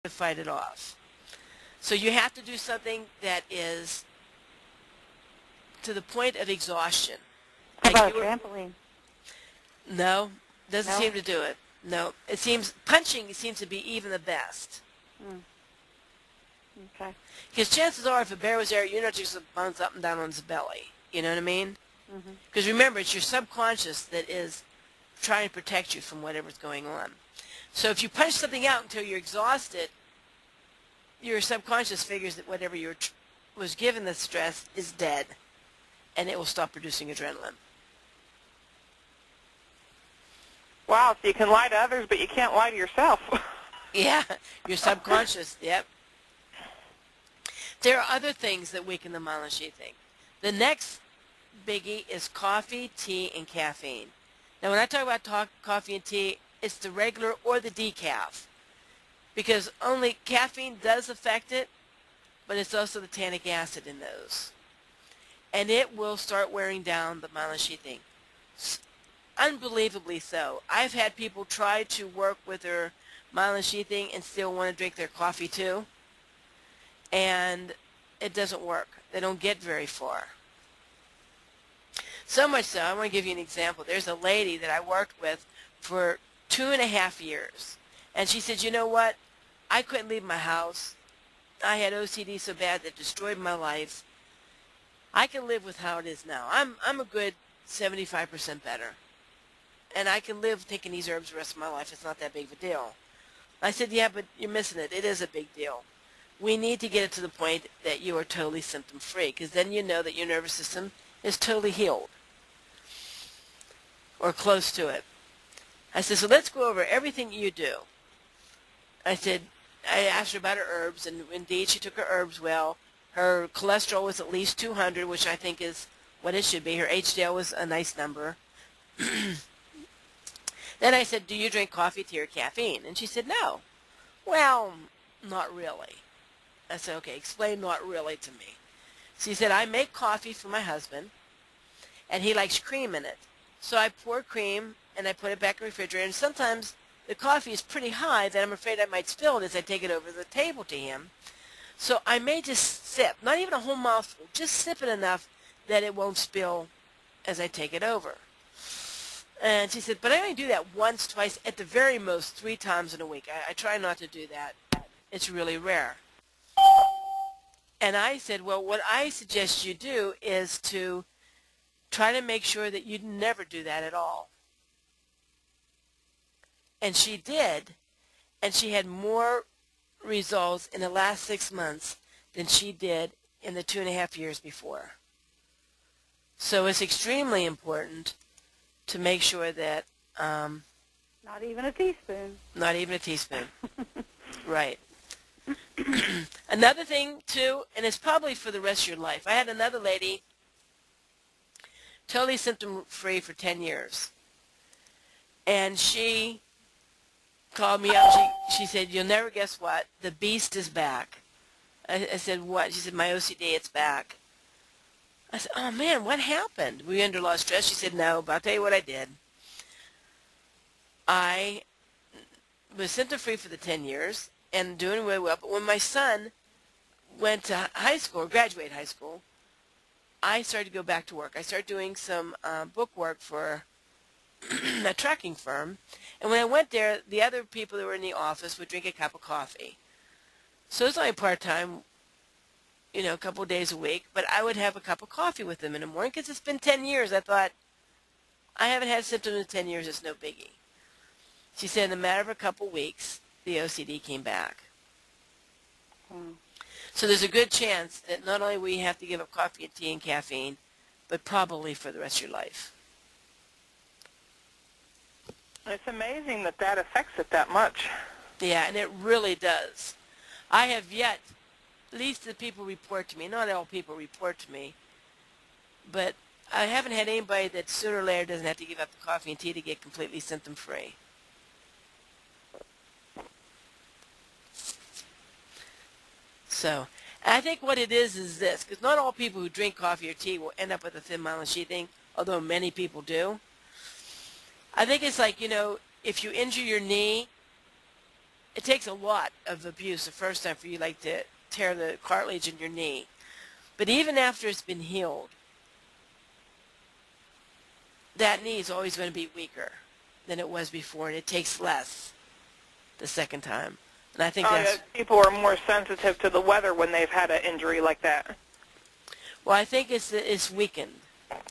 to fight it off. So you have to do something that is to the point of exhaustion. How about a trampoline? No, doesn't No? seem to do it. No, it seems punching seems to be even the best. Okay. Because chances are, if a bear was there, you're not just bounce up and down on his belly. You know what I mean? Because remember, it's your subconscious that is trying to protect you from whatever's going on. So if you punch something out until you're exhausted, your subconscious figures that whatever you was given the stress is dead, and it will stop producing adrenaline. Wow, so you can lie to others, but you can't lie to yourself. Yeah, your subconscious, yep. There are other things that weaken the myelin sheathing. The next biggie is coffee, tea, and caffeine. Now, when I talk about coffee and tea, it's the regular or the decaf, because only caffeine does affect it, but it's also the tannic acid in those. And it will start wearing down the myelin sheathing. Unbelievably so. I've had people try to work with their myelin sheathing and still want to drink their coffee too, and it doesn't work. They don't get very far. So much so, I want to give you an example. There's a lady that I worked with for 2.5 years, and she said, you know what? I couldn't leave my house. I had OCD so bad that it destroyed my life. I can live with how it is now. I'm a good 75% better. And I can live taking these herbs the rest of my life. It's not that big of a deal. I said, yeah, but you're missing it. It is a big deal. We need to get it to the point that you are totally symptom-free, because then you know that your nervous system is totally healed or close to it. I said, so let's go over everything you do. I said, I asked her about her herbs, and indeed she took her herbs well. Her cholesterol was at least 200, which I think is what it should be. Her HDL was a nice number. Then I said, do you drink coffee, tea, or caffeine? And she said, no. Well, not really. I said, okay, explain not really to me. She said, I make coffee for my husband, and he likes cream in it. So I pour cream, and I put it back in the refrigerator, and sometimes the coffee is pretty high that I'm afraid I might spill it as I take it over the table to him. So I may just sip, not even a whole mouthful, just sip it enough that it won't spill as I take it over. And she said, but I only do that once, twice, at the very most 3 times in a week. I try not to do that. It's really rare. And I said, well, what I suggest you do is to try to make sure that you never do that at all. And she did, and she had more results in the last 6 months than she did in the 2.5 years before. So it's extremely important to make sure that Not even a teaspoon. Not even a teaspoon. Right. Another thing, too, and it's probably for the rest of your life. I had another lady, totally symptom-free for 10 years. And she called me up. She said, you'll never guess what? The beast is back. I said, what? She said, my OCD, it's back. I said, oh, man, what happened? Were you under a lot of stress? She said, no, but I'll tell you what I did. I was symptom-free for the 10 years and doing really well. But when my son went to high school, or graduated high school, I started to go back to work. I started doing some book work for a tracking firm. And when I went there, the other people that were in the office would drink a cup of coffee. So it was only part-time, you know, a couple of days a week, but I would have a cup of coffee with them in the morning because it's been 10 years. I thought, I haven't had symptoms in 10 years. It's no biggie. She said in a matter of a couple of weeks, the OCD came back. So there's a good chance that not only will you have to give up coffee and tea and caffeine, but probably for the rest of your life. It's amazing that that affects it that much. Yeah, and it really does. I have yet, at least the people report to me, not all people report to me, but I haven't had anybody that sooner or later doesn't have to give up the coffee and tea to get completely symptom-free. So, I think what it is this, because not all people who drink coffee or tea will end up with a thin myelin sheathing, although many people do. I think it's like, you know, if you injure your knee, it takes a lot of abuse the first time for you like to tear the cartilage in your knee. But even after it's been healed, that knee is always going to be weaker than it was before, and it takes less the second time. And I think yeah, people are more sensitive to the weather when they've had an injury like that. Well, I think it's weakened.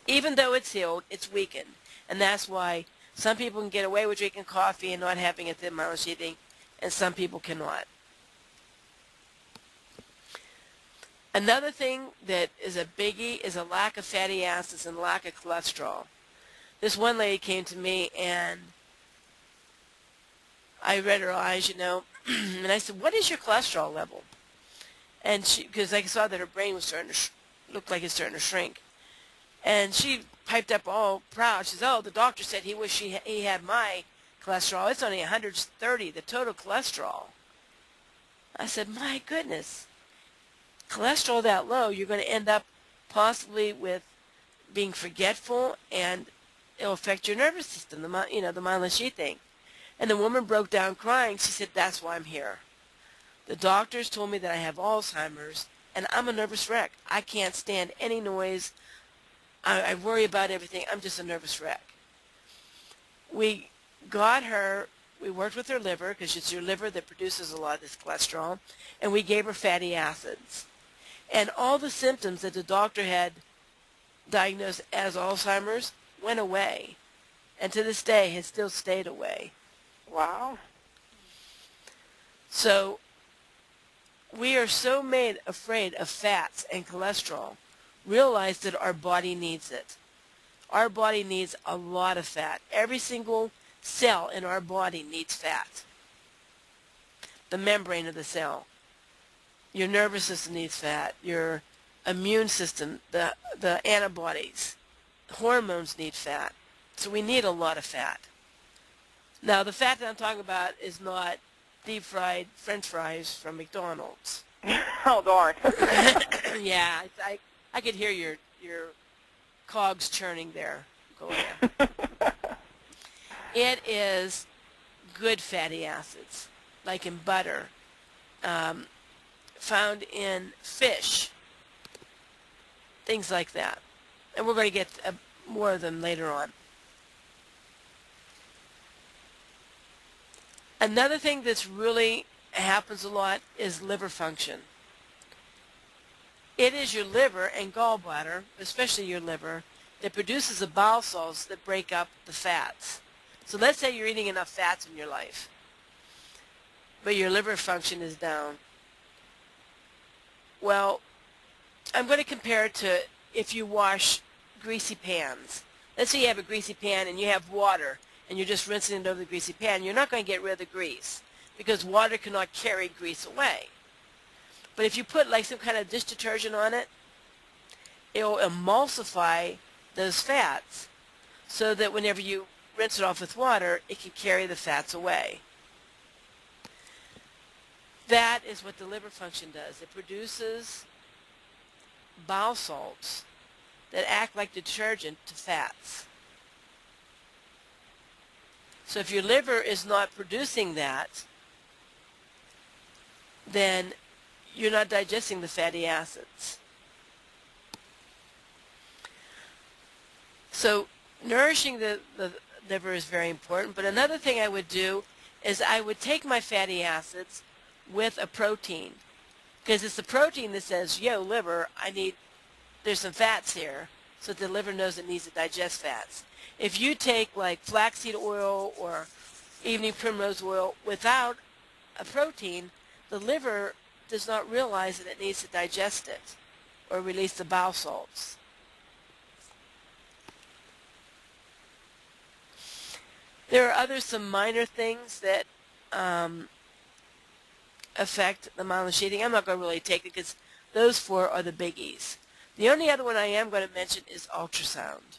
Even though it's healed, it's weakened. And that's why some people can get away with drinking coffee and not having a thin myelin sheathing, and some people cannot. Another thing that is a biggie is a lack of fatty acids and lack of cholesterol. This one lady came to me, and I read her eyes, and I said, "What is your cholesterol level?" And because I saw that her brain was starting to look like it's starting to shrink, and she piped up all proud. She says, "Oh, the doctor said he wished he had my cholesterol. It's only 130, the total cholesterol." I said, "My goodness, cholesterol that low, you're going to end up possibly with being forgetful, and it'll affect your nervous system, the myelin sheathing." And the woman broke down crying. She said, "That's why I'm here. The doctors told me that I have Alzheimer's, and I'm a nervous wreck. I can't stand any noise. I worry about everything. I'm just a nervous wreck." We got her, we worked with her liver, because it's your liver that produces a lot of this cholesterol, and we gave her fatty acids. And all the symptoms that the doctor had diagnosed as Alzheimer's went away, and to this day has still stayed away. Wow. So we are so afraid of fats and cholesterol. Realize that our body needs it. Our body needs a lot of fat. Every single cell in our body needs fat. The membrane of the cell. Your nervous system needs fat. Your immune system, the antibodies, hormones need fat. So we need a lot of fat. Now, the fat that I'm talking about is not deep-fried French fries from McDonald's. Oh, darn. Yeah, I could hear your cogs churning there. Go ahead. It is good fatty acids, like in butter, found in fish, things like that. And we're going to get more of them later on. Another thing that's really happens a lot is liver function. It is your liver and gallbladder, especially your liver, that produces the bile salts that break up the fats. So let's say you're eating enough fats in your life, but your liver function is down. Well, I'm going to compare it to if you wash greasy pans. Let's say you have a greasy pan and you have water, and you're just rinsing it over the greasy pan. You're not going to get rid of the grease, because water cannot carry grease away. But if you put like some kind of dish detergent on it, it will emulsify those fats so that whenever you rinse it off with water, it can carry the fats away. That is what the liver function does. It produces bile salts that act like detergent to fats. So if your liver is not producing that, then you're not digesting the fatty acids. So nourishing the liver is very important. But another thing I would do is I would take my fatty acids with a protein, because it's the protein that says, "Yo, liver, there's some fats here," so that the liver knows it needs to digest fats. If you take like flaxseed oil or evening primrose oil without a protein, the liver does not realize that it needs to digest it or release the bile salts. There are some minor things that affect the myelin sheathing. I'm not going to really take it because those four are the biggies. The only other one I am going to mention is ultrasound.